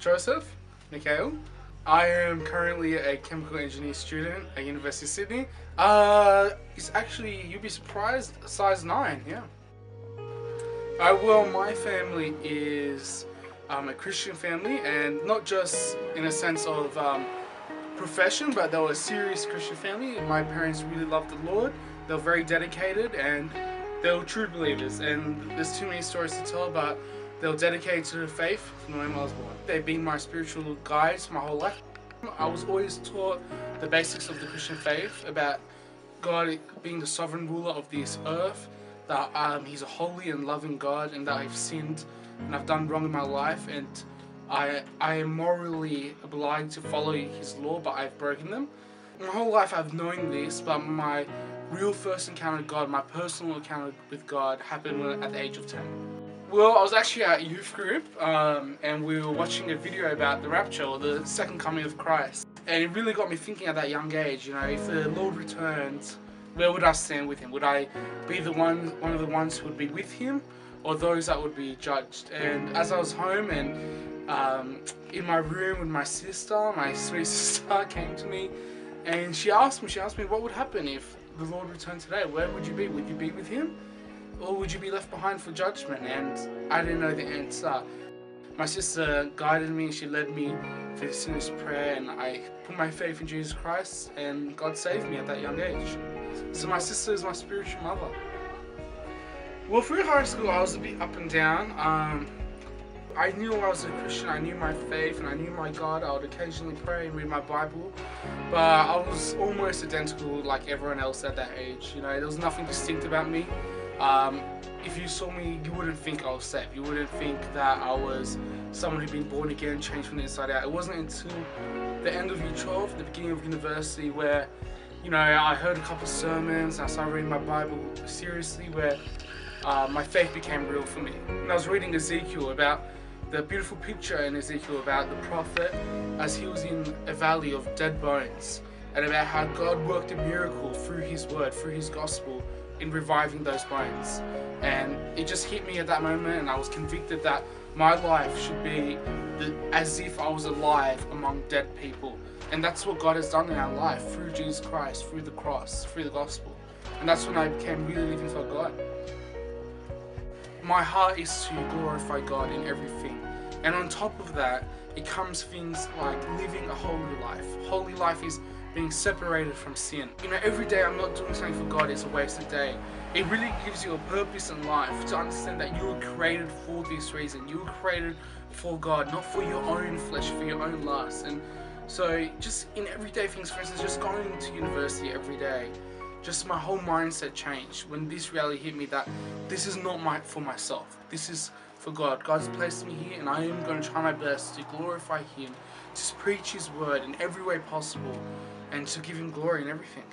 Joseph, Mikhail. I am currently a chemical engineer student at University of Sydney. It's actually, you'd be surprised, size 9, yeah. Well, my family is a Christian family, and not just in a sense of profession, but they were a serious Christian family. My parents really loved the Lord. They were very dedicated, and they were true believers. And there's too many stories to tell, but they were dedicated to the faith from the moment I was born. They've been my spiritual guides my whole life. I was always taught the basics of the Christian faith about God being the sovereign ruler of this earth, that He's a holy and loving God, and that I've sinned and I've done wrong in my life, and I am morally obliged to follow His law, but I've broken them. My whole life I've known this, but my real first encounter with God, my personal encounter with God, happened at the age of 10. Well, I was actually at a youth group, and we were watching a video about the rapture, or the second coming of Christ. And it really got me thinking at that young age, you know, if the Lord returns, where would I stand with Him? Would I be one of the ones who would be with Him, or those that would be judged? And as I was home and in my room with my sister, my sweet sister came to me, and she asked me what would happen if the Lord returned today? Where would you be? Would you be with Him? Or would you be left behind for judgment? And I didn't know the answer. My sister guided me, she led me through the sinner's prayer, and I put my faith in Jesus Christ, and God saved me at that young age. So my sister is my spiritual mother. Well, through high school I was a bit up and down. I knew I was a Christian, I knew my faith, and I knew my God. I would occasionally pray and read my Bible, but I was almost identical like everyone else at that age. You know, there was nothing distinct about me. If you saw me, you wouldn't think I was saved. You wouldn't think that I was someone who'd been born again, changed from the inside out. It wasn't until the end of year 12, the beginning of university, where, you know, I heard a couple sermons, and I started reading my Bible seriously, where my faith became real for me. And I was reading Ezekiel, about the beautiful picture in Ezekiel about the prophet as he was in a valley of dead bones, and about how God worked a miracle through His word, through His gospel, in reviving those bones. And it just hit me at that moment, and I was convicted that my life should be as if I was alive among dead people. And that's what God has done in our life through Jesus Christ, through the cross, through the gospel. And that's when I became really living for God. My heart is to glorify God in everything. And on top of that, it comes things like living a holy life. Holy life is being separated from sin. You know, every day I'm not doing something for God is a wasted day. It really gives you a purpose in life to understand that you were created for this reason. You were created for God, not for your own flesh, for your own lust. And so just in everyday things, for instance, just going to university every day, just my whole mindset changed when this reality hit me that this is not for myself. This is for God. God's placed me here, and I am going to try my best to glorify Him, to preach His word in every way possible, and to give Him glory in everything.